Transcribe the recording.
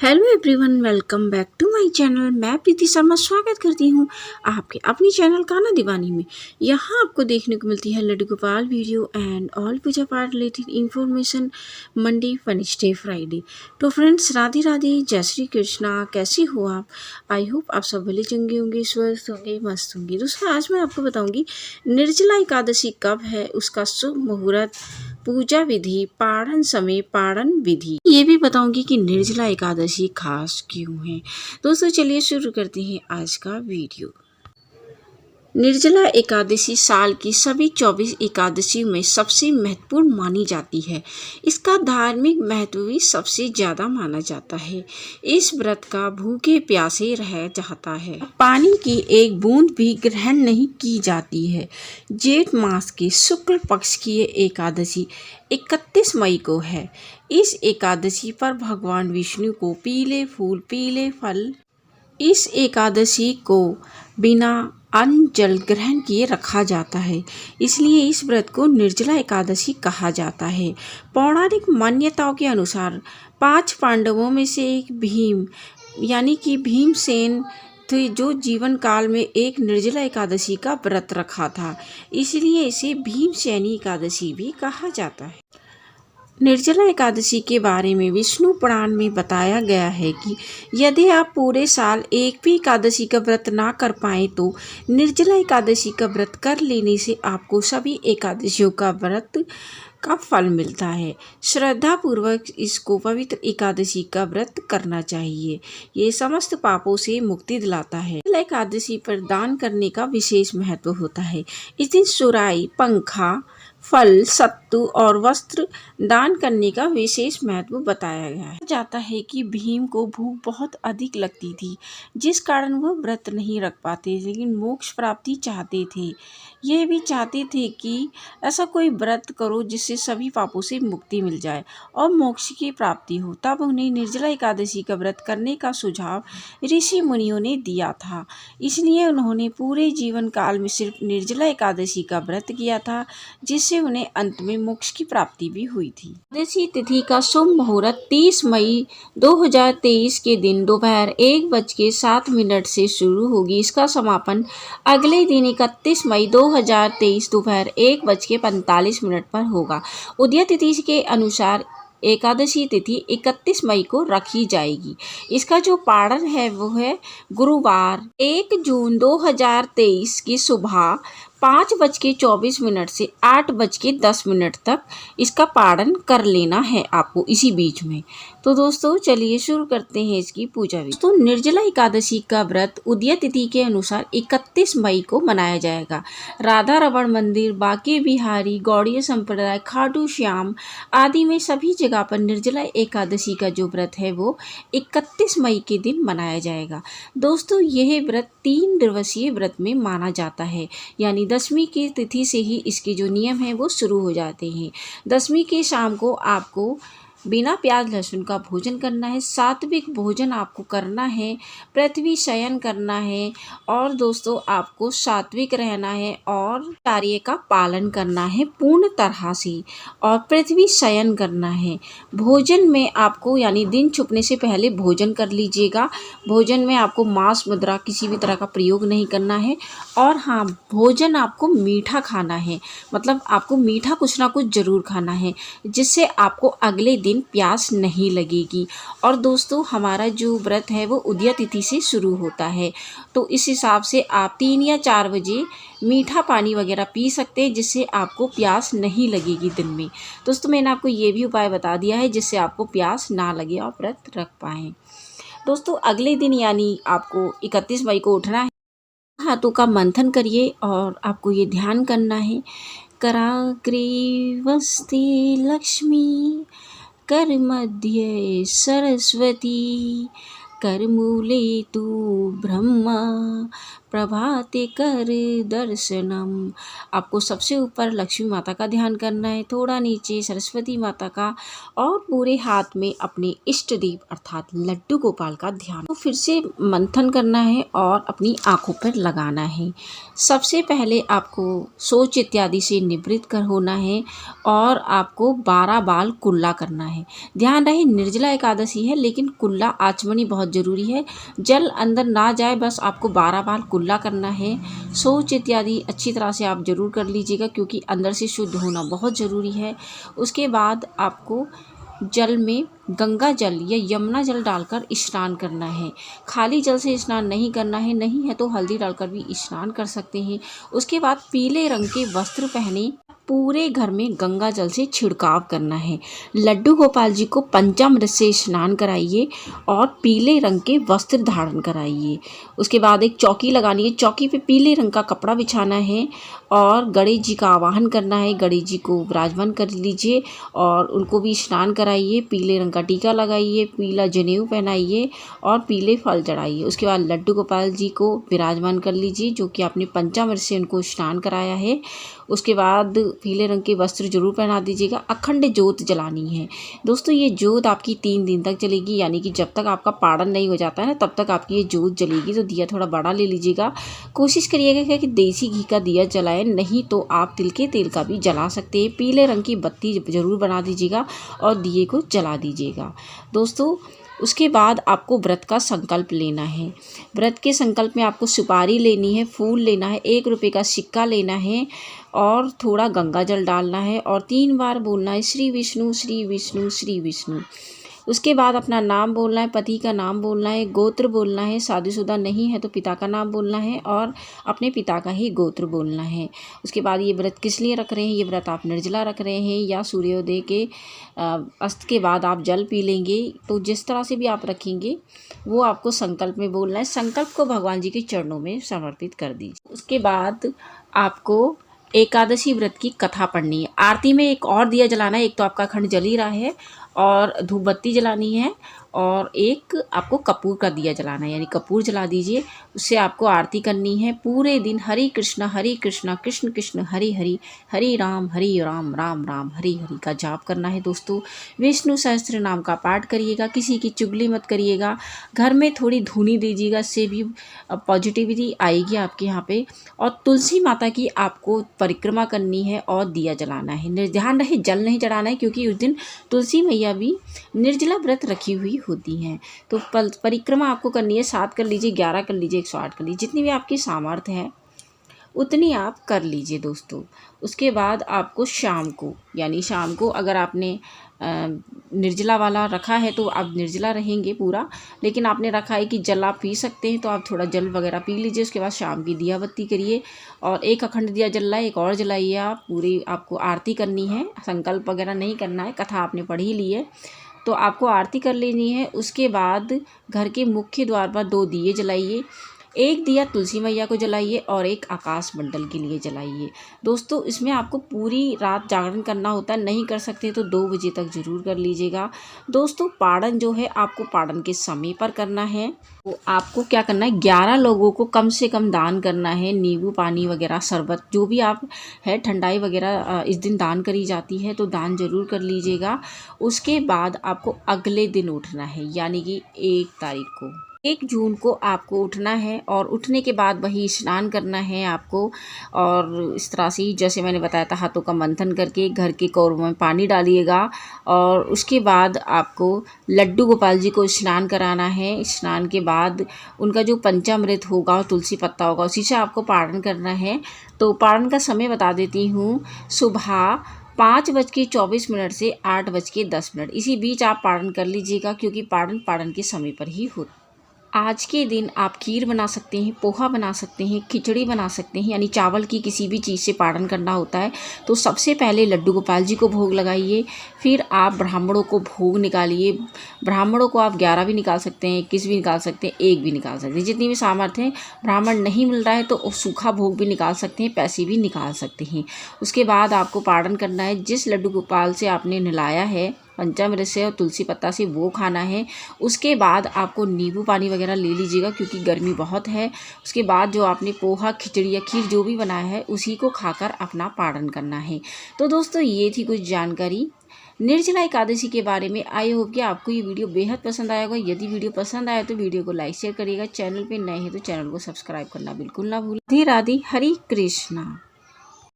Hello everyone, welcome back to my channel. मैं प्रीति शर्मा स्वागत करती हूँ आपके अपनी चैनल काना दीवानी में। यहाँ आपको देखने को मिलती है Laddu Gopal video and all पूजा पाठ related information Monday Wednesday Friday. तो फ्रेंड्स, राधे राधे, जय श्री कृष्णा। कैसी हो आप? आई होप आप सब भले चंगे होंगे, स्वस्थ होंगे, मस्त होंगे। दोस्तों, आज मैं आपको बताऊँगी निर्जला एकादशी कब है, उसका शुभ मुहूर्त, पूजा विधि, पारण समय, पारण विधि, ये भी बताऊंगी कि निर्जला एकादशी खास क्यों है। दोस्तों, चलिए शुरू करते हैं आज का वीडियो। निर्जला एकादशी साल की सभी 24 एकादशी में सबसे महत्वपूर्ण मानी जाती है। इसका धार्मिक महत्व भी सबसे ज्यादा माना जाता है। इस व्रत का भूखे प्यासे रह जाता है। पानी की एक बूंद भी ग्रहण नहीं की जाती है। जेठ मास के शुक्ल पक्ष की ये एकादशी 31 मई को है। इस एकादशी पर भगवान विष्णु को पीले फूल, पीले फल, इस एकादशी को बिना अन्न जल ग्रहण किए रखा जाता है, इसलिए इस व्रत को निर्जला एकादशी कहा जाता है। पौराणिक मान्यताओं के अनुसार 5 पांडवों में से एक भीम यानी कि भीमसेन थे, जो जीवन काल में एक निर्जला एकादशी का व्रत रखा था, इसलिए इसे भीमसेनी एकादशी भी कहा जाता है। निर्जला एकादशी के बारे में विष्णु पुराण में बताया गया है कि यदि आप पूरे साल एक भी एकादशी का व्रत ना कर पाए तो निर्जला एकादशी का व्रत कर लेने से आपको सभी एकादशियों का व्रत का फल मिलता है। श्रद्धा पूर्वक इसको पवित्र एकादशी का व्रत करना चाहिए। ये समस्त पापों से मुक्ति दिलाता है। निर्जला एकादशी पर दान करने का विशेष महत्व होता है। इस दिन सुराई, पंखा, फल, सत्तू और वस्त्र दान करने का विशेष महत्व बताया गया है। जाता है कि भीम को भूख बहुत अधिक लगती थी, जिस कारण वह व्रत नहीं रख पाते, लेकिन मोक्ष प्राप्ति चाहते थे। ये भी चाहते थे कि ऐसा कोई व्रत करो जिससे सभी पापों से मुक्ति मिल जाए और मोक्ष की प्राप्ति हो। तब उन्हें निर्जला एकादशी का व्रत करने का सुझाव ऋषि मुनियों ने दिया था, इसलिए उन्होंने पूरे जीवन काल में सिर्फ निर्जला एकादशी का व्रत किया था, जिससे उन्हें अंत में मोक्ष की प्राप्ति भी हुई थी। एकादशी तिथि का शुभ मुहूर्त 30 मई 2023 के दिन दोपहर 1:07 से शुरू होगी। इसका समापन अगले दिन 31 मई 2023 दोपहर 1:45 पर होगा। उदय तिथि के अनुसार एकादशी तिथि 31 मई को रखी जाएगी। इसका जो पारण है वो है गुरुवार 1 जून 2023 की सुबह 5:24 से 8:10 तक इसका पारण कर लेना है आपको इसी बीच में। तो दोस्तों, चलिए शुरू करते हैं इसकी पूजा विधि। तो निर्जला एकादशी का व्रत उदय तिथि के अनुसार 31 मई को मनाया जाएगा। राधा रमण मंदिर, बांके बिहारी, गौड़ीय संप्रदाय, खाटू श्याम आदि में सभी जगह पर निर्जला एकादशी का जो व्रत है वो 31 मई के दिन मनाया जाएगा। दोस्तों, यह व्रत 3 दिवसीय व्रत में माना जाता है, यानी दशमी की तिथि से ही इसके जो नियम हैं वो शुरू हो जाते हैं। दशमी के शाम को आपको बिना प्याज लहसुन का भोजन करना है, सात्विक भोजन आपको करना है, पृथ्वी शयन करना है और दोस्तों आपको सात्विक रहना है और कार्य का पालन करना है पूर्ण तरह से और पृथ्वी शयन करना है। भोजन में आपको यानी दिन छुपने से पहले भोजन कर लीजिएगा। भोजन में आपको मांस मुद्रा किसी भी तरह का प्रयोग नहीं करना है और हाँ, भोजन आपको मीठा खाना है, मतलब आपको मीठा कुछ ना कुछ जरूर खाना है, जिससे आपको अगले दिन प्यास नहीं लगेगी। और दोस्तों, हमारा जो व्रत है वो उदय तिथि से शुरू होता है, तो इस हिसाब से आप 3 या 4 बजे मीठा पानी वगैरह पी सकते हैं, जिससे आपको प्यास नहीं लगेगी दिन में। दोस्तों, मैंने आपको ये भी उपाय बता दिया है जिससे आपको प्यास ना लगे और व्रत रख पाएँ। दोस्तों, अगले दिन यानी आपको 31 मई को उठना है, हाथों का मंथन करिए और आपको ये ध्यान करना है, कराग्रे वस्ते लक्ष्मी, कर मध्य सरस्वती, करमूले तु ब्रह्मा, प्रभाते कर दर्शनम। आपको सबसे ऊपर लक्ष्मी माता का ध्यान करना है, थोड़ा नीचे सरस्वती माता का, और पूरे हाथ में अपने इष्ट देव अर्थात लड्डू गोपाल का ध्यान। तो फिर से मंथन करना है और अपनी आँखों पर लगाना है। सबसे पहले आपको सोच इत्यादि से निवृत्त कर होना है और आपको 12 बाल कुल्ला करना है। ध्यान रहे निर्जला एकादशी है, लेकिन कुल्ला आचमनी बहुत ज़रूरी है। जल अंदर ना जाए, बस आपको 12 बार कुल्ला करना है। शौच इत्यादि अच्छी तरह से आप ज़रूर कर लीजिएगा, क्योंकि अंदर से शुद्ध होना बहुत ज़रूरी है। उसके बाद आपको जल में गंगा जल या यमुना जल डालकर स्नान करना है। खाली जल से स्नान नहीं करना है, नहीं है तो हल्दी डालकर भी स्नान कर सकते हैं। उसके बाद पीले रंग के वस्त्र पहने पूरे घर में गंगा जल से छिड़काव करना है। लड्डू गोपाल जी को पंचामृत से स्नान कराइए और पीले रंग के वस्त्र धारण कराइए। उसके बाद एक चौकी लगानी है, चौकी पे पीले रंग का कपड़ा बिछाना है और गणेश जी का आवाहन करना है। गणेश जी को विराजमान कर लीजिए और उनको भी स्नान कराइए, पीले रंग का टीका लगाइए, पीला जनेऊ पहनाइए और पीले फल चढ़ाइए। उसके बाद लड्डू गोपाल जी को विराजमान कर लीजिए, जो कि आपने पंचामृत से उनको स्नान कराया है। उसके बाद पीले रंग के वस्त्र जरूर पहना दीजिएगा। अखंड ज्योत जलानी है दोस्तों। ये ज्योत आपकी 3 दिन तक चलेगी, यानी कि जब तक आपका पारण नहीं हो जाता है ना, तब तक आपकी ये ज्योत जलेगी। तो दिया थोड़ा बड़ा ले लीजिएगा। कोशिश करिएगा कि देसी घी का दिया जलाएं, नहीं तो आप तिल के तेल का भी जला सकते हैं। पीले रंग की बत्ती जरूर बना दीजिएगा और दिए को जला दीजिएगा दोस्तों। उसके बाद आपको व्रत का संकल्प लेना है। व्रत के संकल्प में आपको सुपारी लेनी है, फूल लेना है, 1 रुपये का सिक्का लेना है और थोड़ा गंगा जल डालना है और 3 बार बोलना है श्री विष्णु श्री विष्णु श्री विष्णु। उसके बाद अपना नाम बोलना है, पति का नाम बोलना है, गोत्र बोलना है, शादीशुदा नहीं है तो पिता का नाम बोलना है और अपने पिता का ही गोत्र बोलना है। उसके बाद ये व्रत किस लिए रख रहे हैं, ये व्रत आप निर्जला रख रहे हैं या सूर्योदय के अस्त के बाद आप जल पी लेंगे, तो जिस तरह से भी आप रखेंगे वो आपको संकल्प में बोलना है। संकल्प को भगवान जी के चरणों में समर्पित कर दीजिए। उसके बाद आपको एकादशी व्रत की कथा पढ़नी है। आरती में एक और दिया जलाना है, एक तो आपका अखंड जल ही रहा है और धूप बत्ती जलानी है और एक आपको कपूर का दिया जलाना है, यानी कपूर जला दीजिए। उससे आपको आरती करनी है। पूरे दिन हरे कृष्णा कृष्ण कृष्ण हरि हरि, हरि राम राम राम हरि हरि का जाप करना है दोस्तों। विष्णु सहस्त्र नाम का पाठ करिएगा, किसी की चुगली मत करिएगा। घर में थोड़ी धूनी दीजिएगा, इससे भी पॉजिटिविटी आएगी आपके यहाँ पे। और तुलसी माता की आपको परिक्रमा करनी है और दिया जलाना है। ध्यान रहे जल नहीं चढ़ाना है, क्योंकि उस दिन तुलसी मैया भी निर्जला व्रत रखी हुई होती हैं। तो परिक्रमा आपको करनी है। 7 कर लीजिए, 11 कर लीजिए, 108 कर लीजिए, जितनी भी आपकी सामर्थ्य है उतनी आप कर लीजिए दोस्तों। उसके बाद आपको शाम को, यानी शाम को अगर आपने निर्जला वाला रखा है तो आप निर्जला रहेंगे पूरा, लेकिन आपने रखा है कि जल आप पी सकते हैं तो आप थोड़ा जल वगैरह पी लीजिए। उसके बाद शाम की दिया बत्ती करिए और एक अखंड दिया जल रहा है, एक और जलाइए आप। पूरी आपको आरती करनी है, संकल्प वगैरह नहीं करना है, कथा आपने पढ़ी ली है तो आपको आरती कर लेनी है। उसके बाद घर के मुख्य द्वार पर 2 दिए जलाइए, एक दिया तुलसी मैया को जलाइए और एक आकाश मंडल के लिए जलाइए दोस्तों। इसमें आपको पूरी रात जागरण करना होता है, नहीं कर सकते तो 2 बजे तक ज़रूर कर लीजिएगा दोस्तों। पारण जो है आपको पारण के समय पर करना है। तो आपको क्या करना है, 11 लोगों को कम से कम दान करना है। नींबू पानी वगैरह, शरबत, जो भी आप है ठंडाई वगैरह इस दिन दान करी जाती है, तो दान जरूर कर लीजिएगा। उसके बाद आपको अगले दिन उठना है, यानी कि 1 तारीख को, 1 जून को आपको उठना है और उठने के बाद वही स्नान करना है आपको। और इस तरह से जैसे मैंने बताया था, हाथों का मंथन करके घर के कौरों में पानी डालिएगा और उसके बाद आपको लड्डू गोपाल जी को स्नान कराना है। स्नान के बाद उनका जो पंचामृत होगा, तुलसी पत्ता होगा, उसी से आपको पारण करना है। तो पारण का समय बता देती हूँ, सुबह 5:24 से 8:10, इसी बीच आप पारण कर लीजिएगा, क्योंकि पारण के समय पर ही होता। आज के दिन आप खीर बना सकते हैं, पोहा बना सकते हैं, खिचड़ी बना सकते हैं, यानी चावल की किसी भी चीज़ से पारण करना होता है। तो सबसे पहले लड्डू गोपाल जी को भोग लगाइए, फिर आप ब्राह्मणों को भोग निकालिए। ब्राह्मणों को आप 11 भी निकाल सकते हैं, 21 भी निकाल सकते हैं, 1 भी निकाल सकते हैं, जितनी भी सामर्थ्य है। ब्राह्मण नहीं मिल रहा है तो सूखा भोग भी निकाल सकते हैं, पैसे भी निकाल सकते हैं। उसके बाद आपको पारण करना है। जिस लड्डू गोपाल से आपने नहलाया है पंचामृत से और तुलसी पत्ता से वो खाना है। उसके बाद आपको नींबू पानी वगैरह ले लीजिएगा क्योंकि गर्मी बहुत है। उसके बाद जो आपने पोहा, खिचड़ी या खीर जो भी बनाया है उसी को खाकर अपना पारण करना है। तो दोस्तों ये थी कुछ जानकारी निर्जला एकादशी के बारे में। आई होप कि आपको ये वीडियो बेहद पसंद आया होगा। यदि वीडियो पसंद आया तो वीडियो को लाइक शेयर करिएगा। चैनल पे नए हैं तो चैनल को सब्सक्राइब करना बिल्कुल ना भूलें। राधे राधे, हरे कृष्णा।